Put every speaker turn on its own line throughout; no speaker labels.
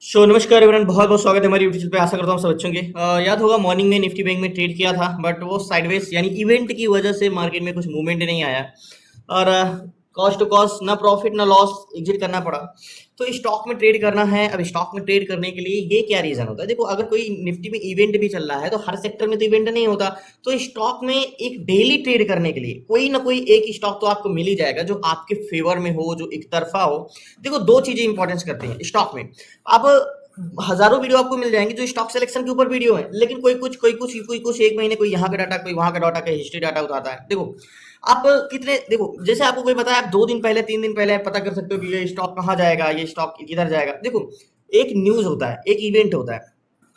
नमस्कार एवरीवन, बहुत बहुत स्वागत है हमारी यूट्यूब पे। आशा करता हूँ सब अच्छे होंगे। याद होगा मॉर्निंग में निफ्टी बैंक में ट्रेड किया था, बट वो साइडवेज यानी इवेंट की वजह से मार्केट में कुछ मूवमेंट नहीं आया और कॉस्ट टू कॉस्ट ना प्रॉफिट ना लॉस एग्जिट करना पड़ा। तो स्टॉक में ट्रेड करना है। अब स्टॉक में ट्रेड करने के लिए ये क्या रीजन होता है? देखो, अगर कोई निफ्टी में इवेंट भी चल रहा है तो हर सेक्टर में तो इवेंट नहीं होता। तो स्टॉक में एक डेली ट्रेड करने के लिए कोई ना कोई एक स्टॉक तो आपको मिल ही जाएगा जो आपके फेवर में हो, जो एक तरफा हो। देखो, दो चीजें इंपॉर्टेंस करती हैं स्टॉक में। अब हजारों वीडियो आपको मिल जाएंगे जो स्टॉक सिलेक्शन के ऊपर वीडियो है, लेकिन कोई कुछ एक महीने कोई यहाँ का डाटा, कोई वहां का डाटा, कोई हिस्ट्री डाटा उठाता है। देखो, आप कितने, देखो जैसे आपको कोई बताया, आप 2 दिन पहले 3 दिन पहले आप पता कर सकते हो कि ये स्टॉक कहाँ जाएगा, ये स्टॉक किधर जाएगा। देखो, एक न्यूज होता है, एक इवेंट होता है,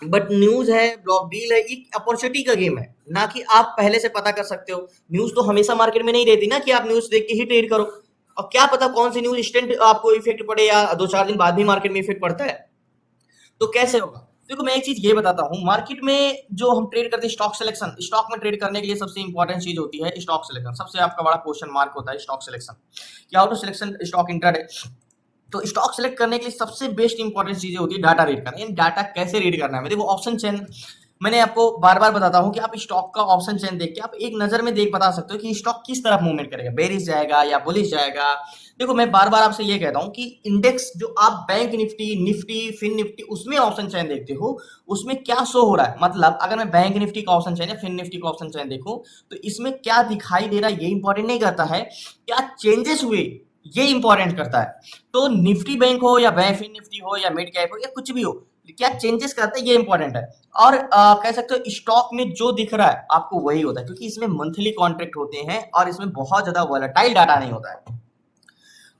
बट न्यूज है, ब्लॉक डील है, एक अपॉर्चुनिटी का गेम है, ना कि आप पहले से पता कर सकते हो। न्यूज तो हमेशा मार्केट में नहीं रहती ना कि आप न्यूज देख के ही ट्रेड करो। और क्या पता कौन सी न्यूज इंस्टेंट आपको इफेक्ट पड़े या 2-4 दिन बाद भी मार्केट में इफेक्ट पड़ता है। तो कैसे होगा? देखो, मैं एक चीज ये बताता हूँ। मार्केट में जो हम ट्रेड करते हैं स्टॉक सिलेक्शन, स्टॉक में ट्रेड करने के लिए सबसे इंपॉर्टेंट चीज होती है स्टॉक सिलेक्शन। सबसे आपका बड़ा क्वेश्चन मार्क होता है स्टॉक सिलेक्शन, क्या होता है सिलेक्शन स्टॉक इंट्राडे। तो स्टॉक सेलेक्ट करने के लिए सबसे बेस्ट इंपॉर्टेंट चीजें होती है डाटा रीड करना। इन डाटा कैसे रीड करना है? देखो, ऑप्शन चेन मैंने आपको बार बार बताता हूँ कि आप स्टॉक का ऑप्शन चेन देख के आप एक नजर में देख बता सकते हो कि स्टॉक किस तरफ मूवमेंट करेगा, बेरिश जाएगा या बुलिश जाएगा। देखो, मैं बार बार आपसे ये कहता हूँ कि इंडेक्स जो आप bank nifty, nifty, fin nifty उसमें ऑप्शन चेन देखते हो, उसमें क्या शो हो रहा है। मतलब अगर मैं बैंक निफ्टी का ऑप्शन चेन या फिन निफ्टी का ऑप्शन चेन देखूं तो इसमें क्या दिखाई दे रहा है ये इंपॉर्टेंट नहीं करता है, क्या चेंजेस हुए ये इंपॉर्टेंट करता है। तो निफ्टी बैंक हो या बैंक फिन निफ्टी हो या मिड कैप हो या कुछ भी हो, क्या चेंजेस करता है ये इंपॉर्टेंट है। और कह सकते हो स्टॉक में जो दिख रहा है आपको वही होता है, क्योंकि इसमें मंथली कॉन्ट्रैक्ट होते हैं और इसमें बहुत ज्यादा वॉलेटाइल डाटा नहीं होता है।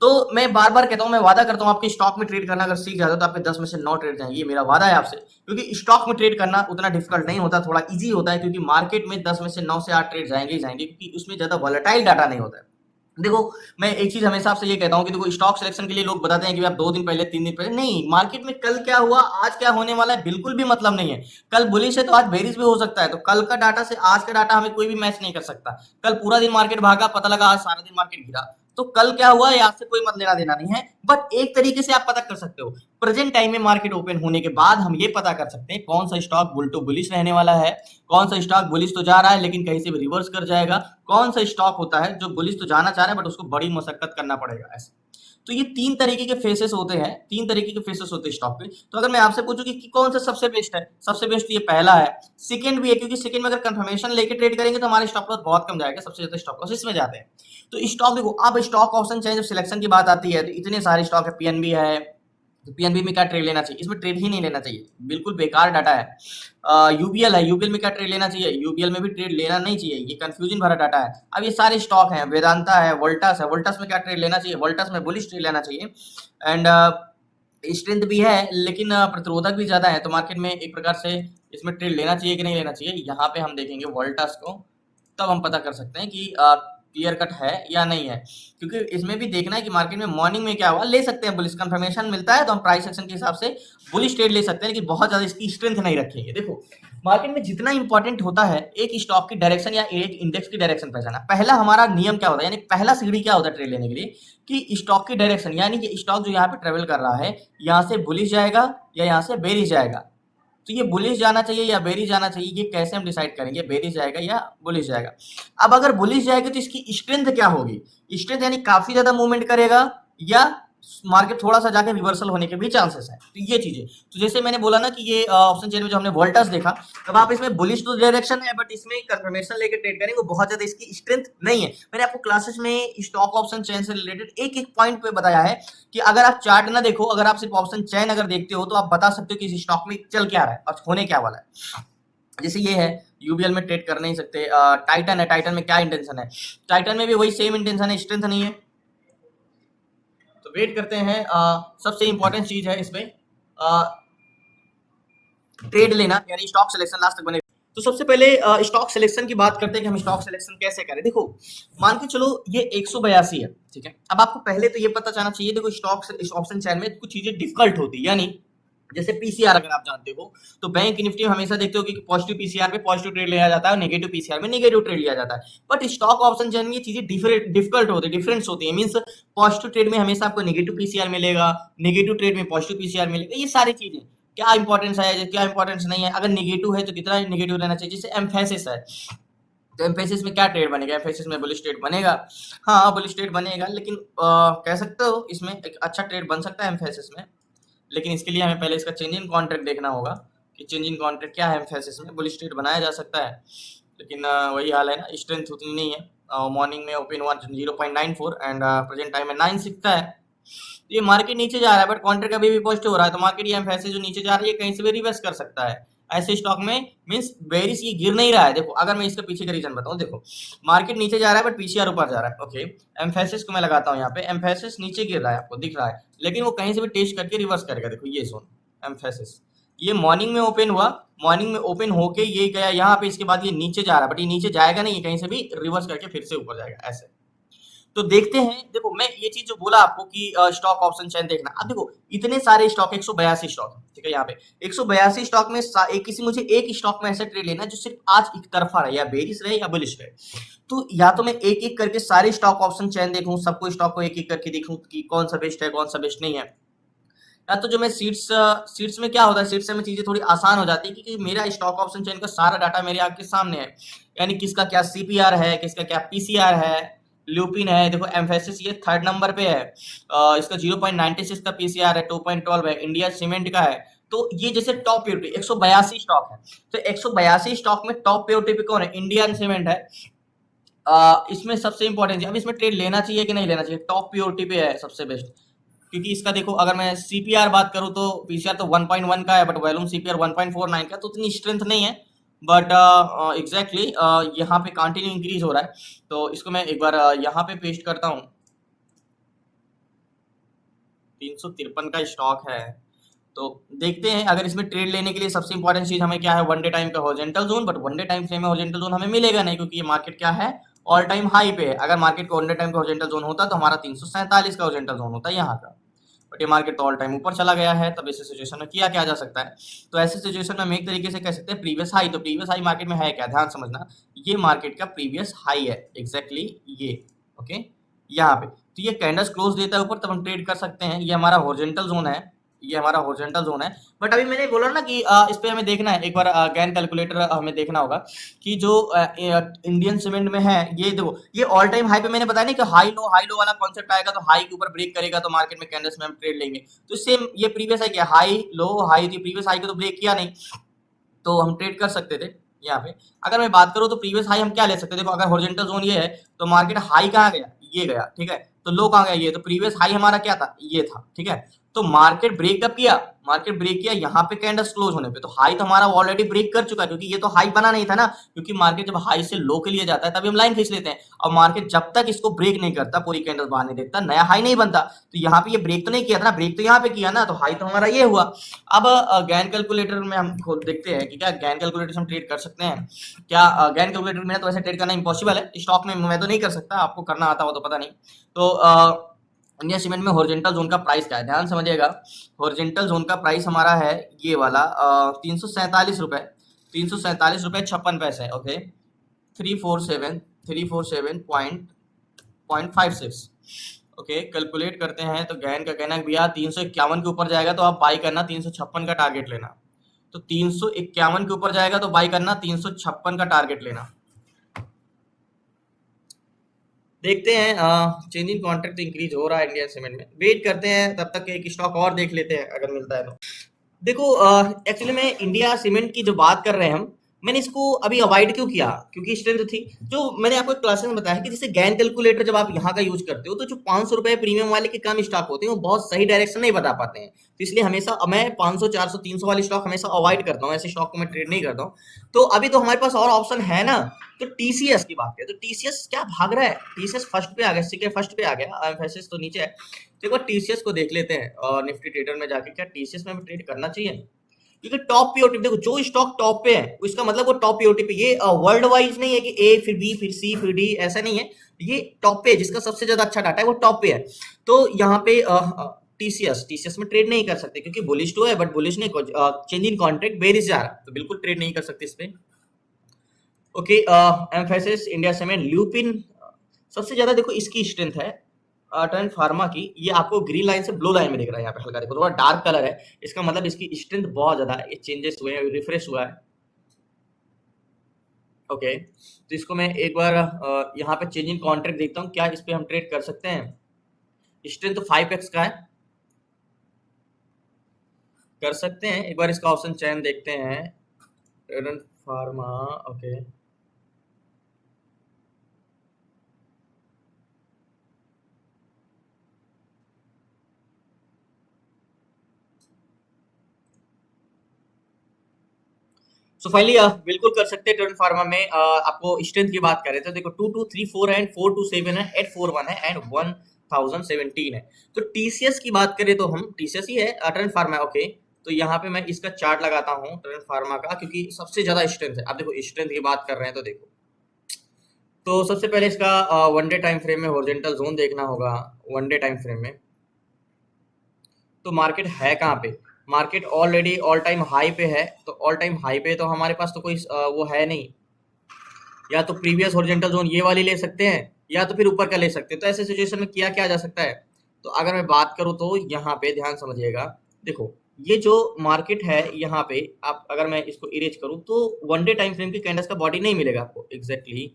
तो मैं बार बार कहता हूं, मैं वादा करता हूं आपके स्टॉक में ट्रेड करना अगर सीख जाते हो तो आपके 10 में से 9 ट्रेड जाएंगे। ये मेरा वादा है आपसे, क्योंकि स्टॉक में ट्रेड करना उतना डिफिकल्ट नहीं होता, थोड़ा इजी होता है, क्योंकि मार्केट में 10 में से 9 से 8 ट्रेड जाएंगे ही जाएंगे, क्योंकि उसमें ज्यादा वॉलेटाइल डाटा नहीं होता है। देखो, मैं एक चीज हमेशा आपसे ये कहता हूं कि देखो, स्टॉक सिलेक्शन के लिए लोग बताते हैं कि आप 2 दिन पहले 3 दिन पहले नहीं, मार्केट में कल क्या हुआ आज क्या होने वाला है बिल्कुल भी मतलब नहीं है। कल बुलिश है तो आज बेरिश भी हो सकता है, तो कल का डाटा से आज का डाटा हमें कोई भी मैच नहीं कर सकता। कल पूरा दिन मार्केट भागा, पता लगा आज सारा दिन मार्केट गिरा, तो कल क्या हुआ आज से कोई मत लेना देना नहीं है। बट एक तरीके से आप पता कर सकते हो, प्रेजेंट टाइम में मार्केट ओपन होने के बाद हम ये पता कर सकते हैं कौन सा स्टॉक बुल टू बुलिश रहने वाला है, कौन सा स्टॉक बुलिश तो जा रहा है लेकिन कहीं से भी रिवर्स कर जाएगा, कौन सा स्टॉक होता है जो बुलिश तो जाना चाह रहा है बट उसको बड़ी मशक्कत करना पड़ेगा ऐसे। तो ये 3 तरीके के फेसेस होते हैं, 3 तरीके के फेसेस होते हैं स्टॉक पे। तो अगर मैं आपसे पूछूं कि कौन सा सबसे बेस्ट है, सबसे बेस्ट ये पहला है। सेकंड भी है, क्योंकि सेकंड में अगर कंफर्मेशन लेके ट्रेड करेंगे तो हमारे स्टॉप लॉस बहुत कम जाएगा, सबसे ज्यादा स्टॉप लॉस इसमें जाते हैं। तो स्टॉक देखो, अब स्टॉक ऑप्शन चाहे जब सिलेक्शन की बात आती है तो इतने सारे स्टॉक है, पीएनबी है, तो पीएनबी में क्या ट्रेड लेना चाहिए? इसमें ट्रेड ही नहीं लेना चाहिए, बिल्कुल बेकार डाटा है। यूबीएल है, यूबीएल में क्या ट्रेड लेना चाहिए? यूबीएल में भी ट्रेड लेना नहीं चाहिए, ये कंफ्यूजन भरा डाटा है। अब ये सारे स्टॉक हैं, वेदांता है, वोल्टास है, वोल्टास में क्या ट्रेड लेना चाहिए? वोल्टास में बुलिश ट्रेड लेना चाहिए। एंड स्ट्रेंथ भी है लेकिन प्रतिरोधक भी ज्यादा है, तो मार्केट में एक प्रकार से इसमें ट्रेड लेना चाहिए कि नहीं लेना चाहिए, यहाँ पे हम देखेंगे वोल्टास को, तब हम पता कर सकते हैं कि क्लियर कट है या नहीं है। क्योंकि इसमें भी देखना है कि मार्केट में मॉर्निंग में क्या हुआ। ले सकते हैं बुलिश, कंफर्मेशन मिलता है तो हम प्राइस एक्शन के हिसाब से बुलिश ट्रेड ले सकते हैं, लेकिन बहुत ज्यादा इसकी स्ट्रेंथ नहीं रखेंगे। देखो, मार्केट में जितना इंपॉर्टेंट होता है एक स्टॉक की डायरेक्शन या एक इंडेक्स की डायरेक्शन पहचाना, पहला हमारा नियम क्या होता है, यानी पहला सीढ़ी क्या होता है ट्रेड लेने के लिए, कि स्टॉक की डायरेक्शन, यानी कि स्टॉक जो यहाँ पे ट्रेवल कर रहा है, यहाँ से बुलिश जाएगा या यहाँ से बेरिश जाएगा। तो ये बुलिश जाना चाहिए या बेरिश जाना चाहिए, ये कैसे हम डिसाइड करेंगे, बेरिश जाएगा या बुलिश जाएगा। अब अगर बुलिश जाएगा तो इसकी स्ट्रेंथ क्या होगी? स्ट्रेंथ यानी काफी ज्यादा मूवमेंट करेगा या मार्केट थोड़ा सा जाके रिवर्सल होने के भी चांसेस है। तो ये चीजें, तो जैसे मैंने बोला ना कि ये ऑप्शन चेन में जो हमने वोल्टास देखा, तब आप इसमें बुलिश तो डायरेक्शन है बट इसमें कंफर्मेशन लेके ट्रेड करेंगे, बहुत ज्यादा इसकी स्ट्रेंथ नहीं है। मैंने आपको क्लासेस में स्टॉक ऑप्शन चेन से रिलेटेड एक एक पॉइंट पे बताया है कि अगर आप चार्ट ना देखो, अगर आप सिर्फ ऑप्शन चेन अगर देखते हो तो आप बता सकते हो कि इस स्टॉक में चल क्या रहा है और होने क्या वाला है। जैसे ये है, यूबीएल में ट्रेड कर नहीं सकते। टाइटन है, टाइटन में क्या इंटेंशन है? टाइटन में भी वही सेम इंटेंशन है, स्ट्रेंथ नहीं है। तो वेट करते हैं। सबसे इंपॉर्टेंट चीज है इसमें ट्रेड लेना, यानी स्टॉक सिलेक्शन लास्ट तक बने। तो सबसे पहले स्टॉक सिलेक्शन की बात करते हैं कि हम स्टॉक सिलेक्शन कैसे करें। देखो, मान के चलो ये 182 है, ठीक है। अब आपको पहले तो ये पता जाना चाहिए, देखो स्टॉक ऑप्शन चैन में कुछ चीजें डिफिकल्ट होती है, यानी जैसे पीसीआर अगर आप जानते हो, तो बैंक निफ्टी में हमेशा देखते हो कि पॉजिटिव पीसीआर पे पॉजिटिव ट्रेड लिया जाता है और नेगेटिव पीसीआर में नेगेटिव ट्रेड लिया जाता है। बट स्टॉक ऑप्शन चैन में ये चीजें डिफिकल्ट होती है, डिफरेंस होती है। मीन्स पॉजिटिव ट्रेड में हमेशा आपको नेगेटिव पीसीआर मिलेगा, नेगेटिव ट्रेड में पॉजिटिव पीसीआर मिलेगा। ये सारी चीजें क्या इंपॉर्टेंस है, क्या इंपॉर्टेंस नहीं है, अगर नेगेटिव है तो कितना नेगेटिव रहना चाहिए। जैसे एम्फेसिस है, तो एम्फेसिस में क्या ट्रेड बनेगा, एम्फेसिस में बुलिश ट्रेड बनेगा। हाँ बुलिश ट्रेड बनेगा, लेकिन कह सकते हो इसमें एक अच्छा ट्रेड बन सकता है एम्फेसिस में, लेकिन इसके लिए हमें पहले इसका चेंज इन कॉन्ट्रैक्ट देखना होगा कि चेंज इन कॉन्ट्रैक्ट क्या है। एम्फेसिस में बुलिश ट्रेड बनाया जा सकता है, लेकिन वही हाल है ना, स्ट्रेंथ उतनी नहीं है। मॉर्निंग में ओपन हुआ 0.94 एंड प्रेजेंट टाइम में 9.6 का है। तो ये मार्केट नीचे जा रहा है, बट कॉन्ट्रैक्ट अभी भी पॉजिटिव हो रहा है, तो मार्केट ये एम्फेसिस जो नीचे जा रही है कहीं से भी रिवर्स कर सकता है। ऐसे स्टॉक में मीन्स बेरिश ये गिर नहीं रहा है। देखो अगर मैं इसके पीछे का रीजन बताऊं, देखो मार्केट नीचे जा रहा है बट पीसीआर ऊपर जा रहा है। ओके, एम्फेसिस को मैं लगाता हूँ यहाँ पे, एम्फेसिस नीचे गिर रहा है, आपको दिख रहा है, लेकिन वो कहीं से भी टेस्ट करके रिवर्स करेगा। देखो ये जोन एम्फेसिस, ये मॉर्निंग में ओपन हुआ, मॉर्निंग में ओपन होके ये गया यहाँ पे, इसके बाद ये नीचे जा रहा है, बट ये नीचे जाएगा नहीं, ये कहीं से भी रिवर्स करके फिर से ऊपर जाएगा ऐसे। तो देखते हैं, देखो मैं ये चीज जो बोला आपको कि स्टॉक ऑप्शन चैन देखना। अब देखो इतने सारे स्टॉक, 182 स्टॉक, ठीक है, यहाँ पे 182 स्टॉक में मुझे एक स्टॉक में ऐसा ट्रेड लेना जो सिर्फ आज एक तरफा रहे, या बेरिश रहे या बुलिश रहे। तो या तो मैं एक एक करके सारे स्टॉक ऑप्शन चैन देखूं, सबको स्टॉक को एक एक करके देखूं कि कौन सा बेस्ट है कौन सा बेस्ट नहीं है। या तो जो मैं सीट्स में क्या होता है, सीट्स में चीजें थोड़ी आसान हो जाती है, क्योंकि मेरा स्टॉक ऑप्शन चैन का सारा डाटा मेरे आंख के सामने है, यानी किसका क्या सीपीआर है, किसका क्या पीसीआर है, ल्यूपिन है। देखो एम्फेसिस ये 3rd नंबर पे है, इसका 0.96 का पीसीआर है, 2.12 है, इंडिया सीमेंट का है। तो ये जैसे टॉप प्योरिटी 182 स्टॉक है, तो 182 स्टॉक में टॉप प्योरिटी पे कौन है, इंडियन सीमेंट है। इसमें सबसे इंपॉर्टेंट, अब इसमें ट्रेड लेना चाहिए कि नहीं लेना चाहिए, टॉप प्योरिटी पे है सबसे बेस्ट, क्योंकि इसका देखो अगर मैं सीपीआर बात करूं तो पीसीआर तो 1.1 का है, बट वॉल्यूम सीपीआर 1.49 का, तो उतनी स्ट्रेंथ नहीं है। बट एग्जैक्टली यहाँ पे कंटिन्यू इंक्रीज हो रहा है, तो इसको मैं एक बार यहाँ पे पेस्ट करता हूँ। 353 का स्टॉक है, तो देखते हैं अगर इसमें ट्रेड लेने के लिए सबसे इंपॉर्टेंट चीज हमें क्या है, वन डे टाइम का horizontal zone. But one day time frame में हॉरिजॉन्टल जोन हमें मिलेगा नहीं, क्योंकि ये मार्केट क्या है, ऑल टाइम हाई पे है। अगर मार्केट को वन डे टाइम का हॉरिजॉन्टल जोन होता तो हमारा 347 का हॉरिजॉन्टल जोन होता है यहाँ का, बट ये मार्केट तो ऑल टाइम ऊपर चला गया है। तब ऐसे सिचुएशन में किया क्या जा सकता है, तो ऐसे सिचुएशन में हम एक तरीके से कह सकते हैं प्रीवियस हाई। तो प्रीवियस हाई मार्केट में है क्या, ध्यान समझना, ये मार्केट का प्रीवियस हाई है एग्जैक्टली ये। ओके, यहाँ पे तो ये कैंडल्स क्लोज देता है ऊपर, तब हम ट्रेड कर सकते हैं। ये हमारा हॉरिजॉन्टल जोन है, ये हमारा हॉरिजॉन्टल जोन है। बट अभी मैंने बोला ना कि इस पे हमें देखना है, एक बार गैन कैलकुलेटर हमें देखना होगा कि जो इंडियन सीमेंट में है, ये देखो ये ऑल टाइम हाई पे, मैंने बताया नहीं कि हाई लो वाला कॉन्सेप्ट आएगा, तो हाई के ऊपर ब्रेक करेगा तो मार्केट में कैंडल्स में हम ट्रेड लेंगे। तो सेम ये प्रीवियस हाई क्या, हाई लो हाई थी, प्रीवियस हाई को तो ब्रेक किया नहीं, तो हम ट्रेड कर सकते थे यहाँ पे। अगर मैं बात करूँ तो प्रीवियस हाई हम क्या ले सकते थे, देखो अगर हॉरिजॉन्टल जोन ये है तो मार्केट हाई कहाँ गया, ये गया, ठीक है, तो लो कहाँ गया, ये, तो प्रीवियस हाई हमारा क्या था, ये था, ठीक है। तो मार्केट ब्रेक कब किया, मार्केट ब्रेक किया यहाँ पे कैंडल्स क्लोज होने पे, तो हाई तो हमारा ऑलरेडी ब्रेक कर चुका है, क्योंकि ये तो हाई बना नहीं था ना, क्योंकि मार्केट जब हाई से लो के लिए जाता है तभी हम लाइन खींच लेते हैं, और मार्केट जब तक इसको ब्रेक नहीं करता, पूरी कैंडल बाहर नहीं देखता, नया हाई नहीं बनता। तो यहाँ पे ये ब्रेक तो नहीं किया था ना, ब्रेक तो यहाँ पे किया ना, तो हाई तो हमारा ये हुआ। अब गैन कैलकुलेटर में हम खुद देखते हैं कि क्या गैन कैलकुलेटर से हम ट्रेड कर सकते हैं क्या। गैन कैलकुलेटर में तो वैसे ट्रेड करना इम्पॉसिबल है, स्टॉक में मैं तो नहीं कर सकता, आपको करना आता हो तो पता नहीं। तो इंडिया सीमेंट में हॉरिजॉन्टल जोन का प्राइस क्या है, ध्यान समझिएगा। हॉरिजॉन्टल जोन का प्राइस हमारा है ये वाला 347 रुपए, 347 रुपए 56 पैसे। ओके, 347.56। ओके, कैलकुलेट करते हैं, तो गैन का कहना है भैया 351 के ऊपर जाएगा तो आप बाई करना, 356 का टारगेट लेना। तो 351 के ऊपर जाएगा तो बाई करना, 356 का टारगेट लेना। देखते हैं, चेंज इन कॉन्ट्रैक्ट इंक्रीज हो रहा है इंडियन सीमेंट में, वेट करते हैं, तब तक एक स्टॉक और देख लेते हैं अगर मिलता है तो। देखो एक्चुअली में इंडिया सीमेंट की जो बात कर रहे हैं हम, मैंने इसको अभी अवॉइड क्यों किया, क्योंकि स्ट्रेंथ थी। जो मैंने आपको क्लासेस में बताया कि जैसे गैन कैलकुलेटर जब आप यहाँ का यूज करते हो, तो जो 500 रुपए प्रीमियम वाले के कम स्टॉक होते हैं वो बहुत सही डायरेक्शन नहीं बता पाते हैं, तो इसलिए हमेशा मैं 500 400 300 वाले स्टॉक हमेशा अवॉइड करता हूँ, ऐसे स्टॉक को मैं ट्रेड नहीं करता हूँ। तो अभी तो हमारे पास और ऑप्शन है ना, तो टीसीएस की बात करें तो टीसीएस क्या भाग रहा है, टीसीएस फर्स्ट पे आ गया, सीके फर्स्ट पे आ गया, एम्फेसिस तो नीचे है। तो एक बार टीसीएस को देख लेते हैं और निफ्टी ट्रेडर में जाके, क्या टीसीएस में ट्रेड करना चाहिए, क्योंकि टॉप पीओटी देखो, जो स्टॉक टॉप पे है उसका मतलब वो टॉप पीओटी पे, ये वर्ल्ड वाइज नहीं है कि ए फिर बी फिर सी फिर डी, ऐसा नहीं है, ये टॉप पे है, जिसका सबसे ज्यादा अच्छा डाटा है वो टॉप पे है। तो यहाँ पे टीसीएस, टीसीएस में ट्रेड नहीं कर सकते क्योंकि बुलिश तो है बट बुलिश नहीं, चेंज इन कॉन्ट्रैक्ट बेरिश जा रहा है, तो बिल्कुल ट्रेड नहीं कर सकते इस पे। Okay, emphasis India cement lupin, सबसे ज्यादा देखो इसकी स्ट्रेंथ है टर्न फार्मा की, ये आपको ग्रीन लाइन से ब्लू लाइन में दिख रहा है, यहाँ पे हल्का देखो थोड़ा डार्क कलर है, इसका मतलब इसकी स्ट्रेंथ बहुत ज्यादा है, ये चेंजेस हुए हैं, रिफ्रेश हुआ है। ओके, तो इसको मैं एक बार यहाँ पे चेंज इन कॉन्ट्रैक्ट देखता हूँ, क्या इस पे हम ट्रेड कर सकते हैं। स्ट्रेंथ तो 5x का है, कर सकते हैं, एक बार इसका ऑप्शन चयन देखते हैं, turn pharma. Okay, so finally बिल्कुल कर सकते हैं टर्न फार्मा में। आपको स्ट्रेंथ की बात करें तो देखो 2234 है एंड 427 है, 841 है एंड 1017 है। तो टीसीएस की बात करें तो हम टीसीएस ही है, टर्न फार्मा। ओके, तो यहाँ पे मैं इसका चार्ट लगाता हूँ टर्न फार्मा का, क्योंकि सबसे ज्यादा स्ट्रेंथ है। अब देखो स्ट्रेंथ की बात कर रहे हैं तो देखो, तो सबसे पहले इसका वन डे टाइम फ्रेम में हॉरिजॉन्टल जोन देखना होगा। वन डे टाइम फ्रेम में तो मार्केट है कहाँ पे, market already all time high पे है, तो ऑल टाइम हाई पे तो हमारे पास तो कोई वो है नहीं, या तो प्रीवियस हॉरिजॉन्टल जोन ये वाली ले सकते हैं या तो फिर ऊपर का ले सकते हैं। तो ऐसे सिचुएशन में किया क्या जा सकता है, तो अगर मैं बात करूं तो यहाँ पे ध्यान समझिएगा, देखो ये जो मार्केट है यहाँ पे, आप अगर मैं इसको इरेज करूं तो वन डे टाइम फ्रेम की कैंडल्स का बॉडी नहीं मिलेगा आपको एग्जैक्टली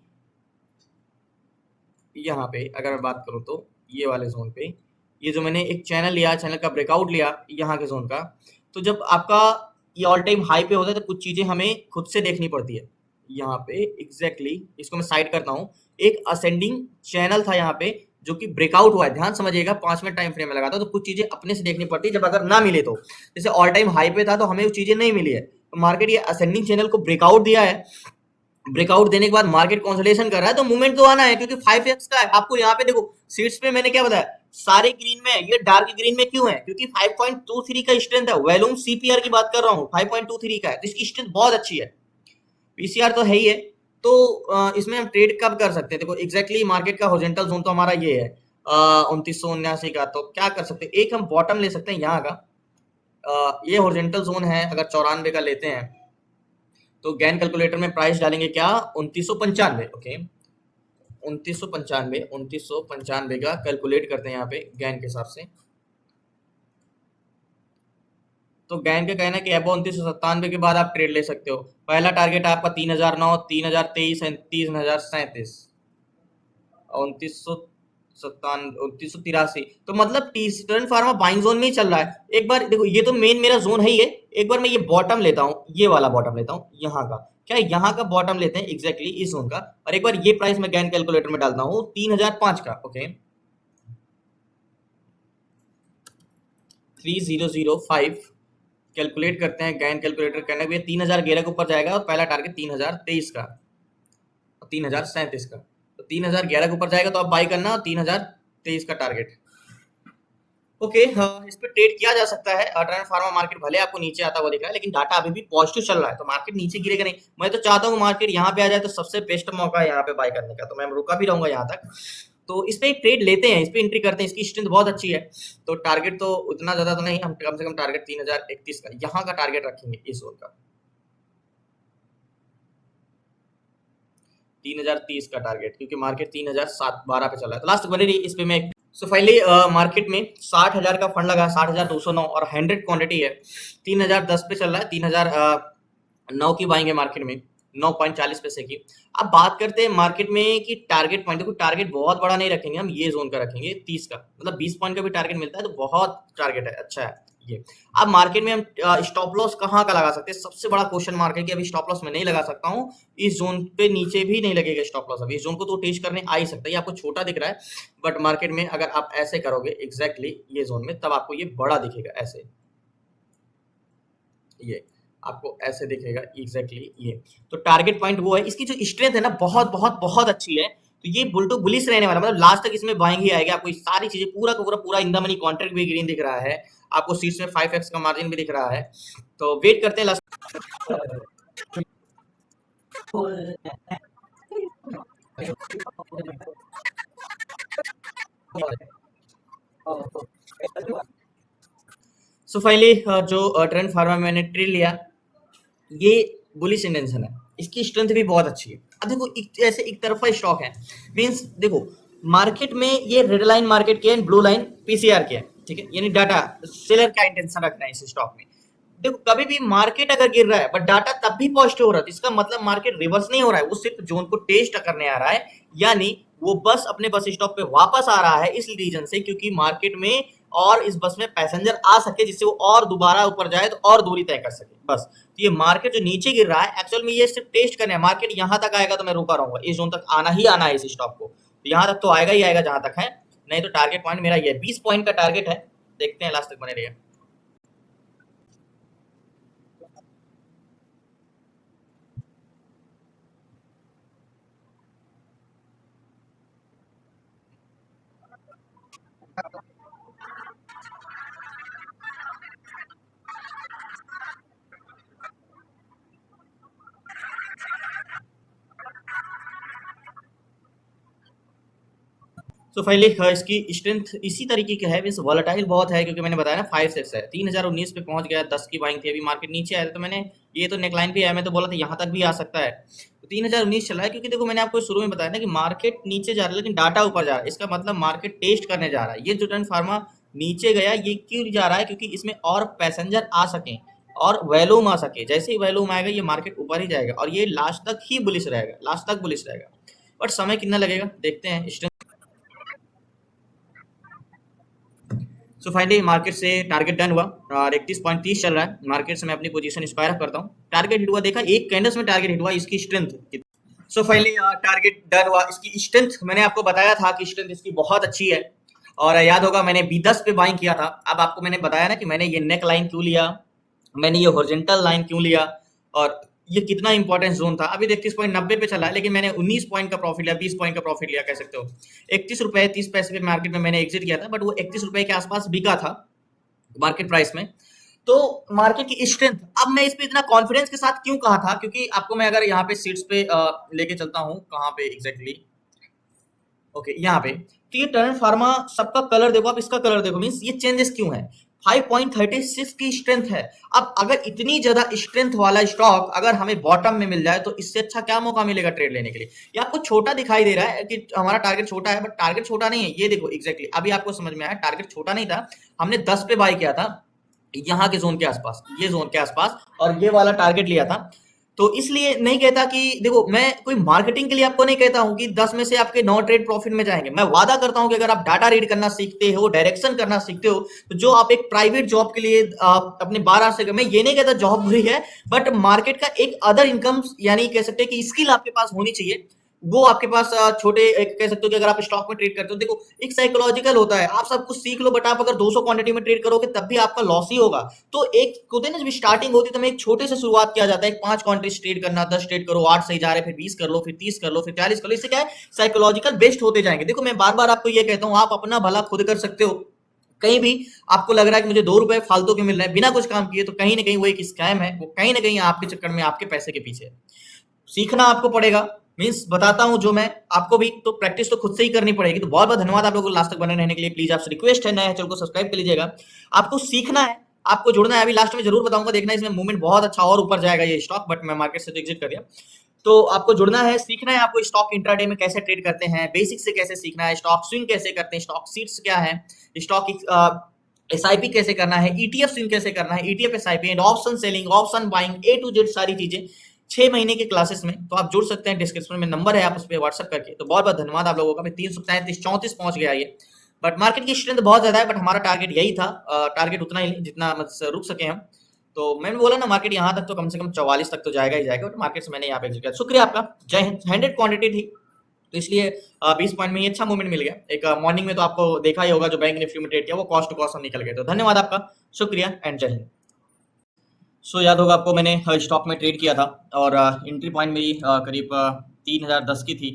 यहाँ पे। अगर मैं बात करूं तो ये वाले जोन पे, ये जो मैंने एक चैनल लिया, चैनल का ब्रेकआउट लिया यहाँ के जोन का, तो जब आपका ये ऑल टाइम हाई पे होता है तो कुछ चीजें हमें खुद से देखनी पड़ती है। यहाँ पे एग्जैक्टली इसको मैं साइड करता हूँ, एक असेंडिंग चैनल था यहाँ पे जो कि ब्रेकआउट हुआ है, ध्यान समझिएगा, 5 मिनट टाइम फ्रेम में लगाता तो कुछ चीजें अपने से देखनी पड़ती है। जब अगर ना मिले तो, जैसे ऑल टाइम हाई पे था तो हमें वो चीजें नहीं मिली है, तो मार्केट ये असेंडिंग चैनल को ब्रेकआउट दिया है, ब्रेकआउट देने के बाद मार्केट कंसोलिडेशन कर रहा है, तो मूवमेंट तो आना है क्योंकि 5x का है। आपको यहाँ पे देखो सीट्स पे मैंने क्या बताया, सारे ग्रीन में है, ये डार्क ग्रीन में क्यों है, क्योंकि 5.23 का स्ट्रेंथ है। वैल्यूम सीपीआर की बात कर रहा हूँ, 5.23 का है, तो इसकी स्ट्रेंथ बहुत अच्छी है। पीसीआर तो है ही है, तो इसमें हम ट्रेड कब कर सकते हैं, देखो एग्जैक्टली मार्केट का हॉरिजॉन्टल जोन तो हमारा ये है 2979 का, तो क्या कर सकते हैं, एक हम बॉटम ले सकते हैं यहाँ का, ये हॉरिजॉन्टल जोन है, अगर 94 का लेते हैं तो गैन कैलकुलेटर में प्राइस डालेंगे क्या, 2995। ओके, 2995 का कैलकुलेट करते हैं यहाँ पे गैन के हिसाब से, तो गैन का कहना है कि अब 2997 के बाद आप ट्रेड ले सकते हो। पहला टारगेट आपका 3009, 3023 एंड 3037, 2997, 2983, तो मतलब टर्न फार्मा बाइंग जोन में ही चल रहा है। एक बार देखो ये तो मेन मेरा जोन है ही है, एक बार मैं ये बॉटम लेता हूँ, ये वाला बॉटम लेता हूँ यहाँ का, क्या यहाँ का बॉटम लेते हैं एग्जैक्टली इस जोन का, और एक बार ये प्राइस मैं गैन कैलकुलेटर में डालता हूँ 3005 का। ओके, 3005 कैलकुलेट करते हैं, गैन कैलकुलेटर करने के 3011 के ऊपर जाएगा और पहला टारगेट 3023 का, 3037 का, तो 3011 के ऊपर जाएगा तो आप बाई करना, 3023 का टारगेट। ओके, इस पे ट्रेड किया जा सकता है। टर्न फार्मा मार्केट भले आपको नीचे आता हुआ दिख रहा है लेकिन डाटा अभी भी पॉजिटिव चल रहा है, तो मार्केट नीचे गिरेगा नहीं। मैं तो चाहता हूँ मार्केट यहाँ पे आ जाए, तो सबसे बेस्ट मौका है यहाँ पे बाय करने का, तो मैं रुका भी रहूंगा यहाँ तक। तो इस पे ट्रेड लेते हैं, इस पे एंट्री करते हैं, इसकी स्ट्रेंथ बहुत अच्छी है। तो टारगेट तो उतना ज्यादा तो नहीं, हम कम से कम टारगेट 3031 का यहाँ का टारगेट रखेंगे, इस जोन का 3030 का टारगेट, क्योंकि मार्केट 3007-12 पे चल रहा है, तो लास्ट बने रही इस पे मैं। सो फाइनली मार्केट में 60,000 का फंड लगा, 60,209 और 100 क्वांटिटी है, 3010 पे चल रहा है, 3009 की बाइंग है मार्केट में, 9.40 पैसे की। अब बात करते हैं मार्केट में कि टारगेट पॉइंट, देखो टारगेट बहुत बड़ा नहीं रखेंगे हम, ये जोन का रखेंगे 30 का, मतलब 20 पॉइंट का भी टारगेट मिलता है तो बहुत टारगेट है, अच्छा है ये। अब मार्केट में हम स्टॉप लॉस कहाँ का लगा सकते हैं, सबसे बड़ा क्वेश्चन मार्क है कि अभी स्टॉप लॉस मैं नहीं लगा सकता हूँ, इस जोन पे नीचे भी नहीं लगेगा स्टॉप लॉस, अभी इस जोन को तो टेस्ट करने आ ही सकता है, ये आपको छोटा दिख रहा है बट मार्केट में अगर आप ऐसे करोगे एग्जैक्टली ये जोन में, तब आपको ये बड़ा दिखेगा, ऐसे ये आपको ऐसे दिखेगा एग्जैक्टली ये। तो टारगेट पॉइंट वो है, इसकी जो स्ट्रेंथ है ना बहुत बहुत बहुत अच्छी है, तो ये बुल टू बुलिश रहने वाला, मतलब लास्ट तक इसमें बाइंग ही आएगा। आपको सारी चीजें पूरा का पूरा पूरा इन द मनी कॉन्ट्रैक्ट भी ग्रीन दिख रहा है, आपको सीट्स में 5x का मार्जिन भी दिख रहा है, तो वेट करते हैं लास्ट। सो फाइनली जो ट्रेंड फार्मा मैंने ट्रेड लिया, ये बुलिश इंटेंशन है, इसकी स्ट्रेंथ भी बहुत अच्छी है। अब देखो ऐसे एक तरफा स्टॉक है, मींस देखो मार्केट में ये रेड लाइन मार्केट की है, ब्लू लाइन पीसीआर की है, ठीक है, यानी डाटा सेलर का इंटेंशन रखना है इस स्टॉक में। देखो कभी भी मार्केट अगर गिर रहा है बट डाटा तब भी पॉजिटिव हो रहा है, तो इसका मतलब मार्केट रिवर्स नहीं हो रहा है, वो सिर्फ जोन को टेस्ट करने आ रहा है, यानी वो बस अपने बस स्टॉप पे वापस आ रहा है इस रीजन से क्योंकि मार्केट में और इस बस में पैसेंजर आ सके जिससे वो और दोबारा ऊपर जाए तो और दूरी तय कर सके बस। तो ये मार्केट जो नीचे गिर रहा है एक्चुअल में ये सिर्फ टेस्ट करने है, मार्केट यहाँ तक आएगा तो मैं रुका रहूंगा, इस जोन तक आना ही आना है इस स्टॉक को, तो यहाँ तक तो आएगा ही आएगा जहां तक है, नहीं तो टारगेट पॉइंट मेरा ये 20 पॉइंट का टारगेट है, देखते हैं लास्ट तक बने रहिए। तो फाइनली इसकी स्ट्रेंथ इसी तरीके की है, मीन्स वॉलेटाइल बहुत है क्योंकि मैंने बताया ना 5 6 है, 3019 पे पहुंच गया, 10 की बाइंग थी, अभी मार्केट नीचे आया तो मैंने ये तो नेकलाइन भी आया, मैं तो बोला था यहाँ तक भी आ सकता है, तो 3019 चला है क्योंकि देखो मैंने आपको शुरू में बताया ना कि मार्केट नीचे जा रहा है लेकिन डाटा ऊपर जा रहा है, इसका मतलब मार्केट टेस्ट करने जा रहा है। ये जो टर्न फार्मा नीचे गया ये क्यों जा रहा है, क्योंकि इसमें और पैसेंजर आ सके और वैल्यूम आ सके, जैसे ही वैल्यूम आएगा ये मार्केट ऊपर ही जाएगा और ये लास्ट तक ही बुलिश रहेगा, लास्ट तक बुलिश रहेगा, बट समय कितना लगेगा देखते हैं। सो फाइनली मार्केट से टारगेट डन हुआ और 31.30 चल रहा है, मार्केट से मैं अपनी पोजीशन इंस्पायर करता हूँ, टारगेट हिट हुआ, देखा एक कैंडल्स में टारगेट हिट हुआ, इसकी strength. So finally target done हुआ, इसकी स्ट्रेंथ मैंने आपको बताया था कि स्ट्रेंथ इसकी बहुत अच्छी है, और याद होगा मैंने B10 पे बाइंग किया था। अब आपको मैंने बताया ना कि मैंने ये नेक लाइन क्यों लिया, मैंने ये हॉरिजॉन्टल लाइन क्यों लिया और ये कितना इंपॉर्टेंट जोन था। अभी 31.90 पे चला है लेकिन मैंने 19 पॉइंट का प्रॉफिट लिया, 20 पॉइंट का प्रॉफिट लिया कह सकते हो। 31 रुपए 30 पैसे पे मार्केट में मैंने एग्जिट किया था, बट वो 31 रुपए के आसपास बिका था मार्केट प्राइस में। तो मार्केट की स्ट्रेंथ, अब मैं इस पे इतना कॉन्फिडेंस के साथ क्यों कहा था, क्योंकि आपको मैं अगर यहाँ पे सीट्स पे लेके चलता हूँ, कहाँ पे एग्जैक्टली, ओके यहाँ पे, तो ये टर्न फार्मा सबका कलर देखो, आप इसका कलर देखो, मीन्स ये चेंजेस क्यों है, 5.36 की स्ट्रेंथ है। अब अगर इतनी ज्यादा स्ट्रेंथ वाला स्टॉक अगर हमें बॉटम में मिल जाए तो इससे अच्छा क्या मौका मिलेगा ट्रेड लेने के लिए। ये आपको छोटा दिखाई दे रहा है कि हमारा टारगेट छोटा है, बट टारगेट छोटा नहीं है, ये देखो एग्जैक्टली अभी आपको समझ में आया, टारगेट छोटा नहीं था, हमने 10 पे बाय किया था यहाँ के जोन के आसपास, ये जोन के आसपास, और ये वाला टारगेट लिया था। तो इसलिए नहीं कहता कि देखो मैं कोई मार्केटिंग के लिए आपको नहीं कहता हूं कि 10 में से आपके 9 ट्रेड प्रॉफिट में जाएंगे, मैं वादा करता हूं कि अगर आप डाटा रीड करना सीखते हो, डायरेक्शन करना सीखते हो, तो जो आप एक प्राइवेट जॉब के लिए अपने 12 से, मैं ये नहीं कहता जॉब बुरी है, बट मार्केट का एक अदर इनकम यानी कह सकते हैं कि स्किल आपके पास होनी चाहिए, वो आपके पास छोटे एक कह सकते हो कि अगर आप स्टॉक में ट्रेड करते हो, देखो एक साइकोलॉजिकल होता है, आप सब कुछ सीख लो बट आप अगर 200 क्वांटिटी में ट्रेड करोगे तब भी आपका लॉस ही होगा। तो एक होते हैं ना, जब स्टार्टिंग होती है तो मैं एक छोटे से शुरुआत किया जाता है, 5 क्वांटिटी ट्रेड करना, 10 ट्रेड करो, 8 सही जा रहे, फिर 20 कर लो, फिर 30 कर लो, फिर 40 कर लो, इससे क्या है साइकोलॉजिकल बेस्ट होते जाएंगे। देखो मैं बार बार आपको ये कहता हूँ, आप अपना भला खुद कर सकते हो, कहीं भी आपको लग रहा है कि मुझे 2 रुपए फालतू के मिल रहे हैं बिना कुछ काम किए, तो कहीं ना कहीं वो एक स्कैम है, वो कहीं ना कहीं आपके चक्कर में आपके पैसे के पीछे है। सीखना आपको पड़ेगा, मीन्स बताता हूं जो मैं आपको भी, तो प्रैक्टिस तो खुद से ही करनी पड़ेगी। तो बहुत बहुत धन्यवाद आप लोगों को लास्ट तक बने रहने के लिए, प्लीज आपसे रिक्वेस्ट है, नए चैनल को सब्सक्राइब कर लीजिएगा। आपको सीखना है, आपको जुड़ना है, अभी लास्ट में जरूर बताऊंगा, देखना इसमें मूवमेंट बहुत अच्छा और ऊपर जाएगा ये स्टॉक, बट मैं मार्केट से तो एग्जिट कर दिया। तो आपको जुड़ना है, सीखना है आपको, स्टॉक इंट्राडे में कैसे ट्रेड करते हैं, बेसिक से कैसे सीखना है, स्टॉक स्विंग कैसे करते हैं, स्टॉक सीट्स क्या है, स्टॉक एसआईपी कैसे करना है, ईटीएफ स्विंग कैसे करना है, ETF SIP and option selling, option buying, A to Z सारी चीजें 6 महीने के क्लासेस में। तो आप जुड़ सकते हैं, डिस्क्रिप्शन में नंबर है, आप उस पर व्हाट्सअप करके। तो बहुत बहुत धन्यवाद आप लोगों का, 333 34 पहुंच गया ये, बट मार्केट की स्ट्रेंथ बहुत ज्यादा है, बट हमारा टारगेट यही था, टारगेट उतना ही जितना मतलब रुक सके हम। तो मैंने बोला ना मार्केट यहाँ तक तो कम से कम 44 तक तो जाएगा ही जाएगा, बट मार्केट से मैंने यहाँ पे एग्जिट किया। शुक्रिया आपका, जय हिंद। 100 क्वांटिटी थी तो इसलिए 20 पॉइंट में ही अच्छा मूवमेंट मिल गया। एक मॉर्निंग में तो आपको देखा ही होगा जो बैंक निफ्टी में ट्रेड किया वो कॉस्ट टू कॉस्ट हम निकल गए। तो धन्यवाद आपका, शुक्रिया एंड जय हिंद। सो याद होगा आपको मैंने स्टॉक में ट्रेड किया था और एंट्री पॉइंट मेरी करीब 3010 की थी,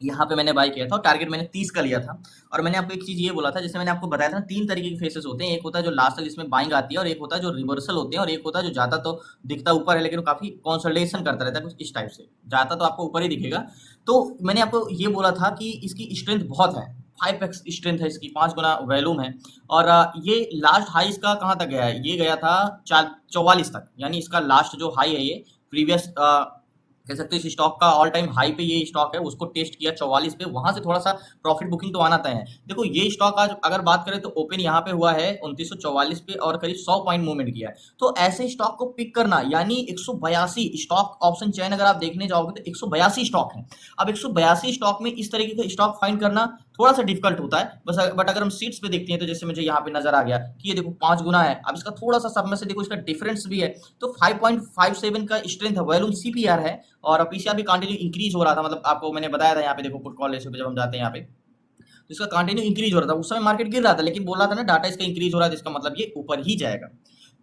यहाँ पे मैंने बाय किया था और टारगेट मैंने 30 का लिया था। और मैंने आपको एक चीज़ ये बोला था, जैसे मैंने आपको बताया था, 3 तरीके के फेसेस होते हैं, एक होता है जो लास्ट तक जिसमें बाइंग आती है, और एक होता है जो रिवर्सल होते हैं, और एक होता है जो जाता तो दिखता ऊपर है लेकिन काफ़ी कंसोलिडेशन करता रहता है कुछ इस टाइप से, जाता तो आपको ऊपर ही दिखेगा। तो मैंने आपको ये बोला था कि इसकी स्ट्रेंथ बहुत है, 5x स्ट्रेंथ है इसकी, 5 गुना वॉल्यूम है। और ये लास्ट हाई इसका कहाँ तक गया है, ये गया था 44 तक, यानी इसका लास्ट जो हाई है ये प्रीवियस कह सकते हैं इस स्टॉक का ऑल टाइम हाई पे ये स्टॉक है, उसको टेस्ट किया 44 पे, वहां से थोड़ा सा प्रॉफिट बुकिंग तो आना तय है। देखो ये स्टॉक आज अगर बात करें तो ओपन यहाँ पे हुआ है 2944 पे और करीब 100 पॉइंट मूवमेंट किया है। तो ऐसे स्टॉक को पिक करना, यानी 182 स्टॉक ऑप्शन चेन अगर आप देखने जाओगे तो 182 स्टॉक है। अब 182 स्टॉक में इस तरीके का स्टॉक फाइंड करना थोड़ा सा डिफिकल्ट होता है बस। बट अगर हम सीट्स पे देखते हैं तो जैसे मुझे यहाँ पे नजर आ गया कि ये देखो 5 गुना है। अब इसका थोड़ा सा सब में से देखो इसका डिफरेंस भी है, तो 5.57 का स्ट्रेंथ है, वॉल्यूम सीपीआर है और पीसीआर भी कंटिन्यू इंक्रीज हो रहा था। मतलब आपको मैंने बताया था यहाँ पे देखो पुट कॉल रेशियो पे जब हम जाते हैं यहाँ पे तो इसका कंटिन्यू इंक्रीज हो रहा था। उस समय मार्केट गिर रहा था लेकिन बोल रहा था ना डाटा इसका इंक्रीज हो रहा है, तो इसका मतलब ये ऊपर ही जाएगा।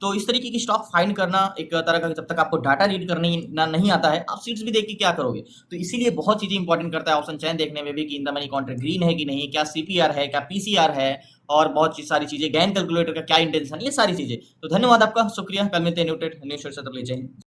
तो इस तरीके की स्टॉक फाइंड करना एक तरह का, जब तक आपको डाटा रीड करने ना नहीं आता है आप सीट्स भी देख के क्या करोगे। तो इसीलिए बहुत चीजें इंपॉर्टेंट करता है ऑप्शन चैन देखने में भी कि in the money contract green है कि नहीं, क्या सीपीआर है, क्या पीसीआर है, और बहुत सारी चीजें, गैन कैलकुलेटर का क्या इंटेंशन, ये सारी चीजें। तो धन्यवाद आपका, शुक्रिया। कल मिलते हैं न्यू ट्रेड न्यू शेयर से, तब ले जाए।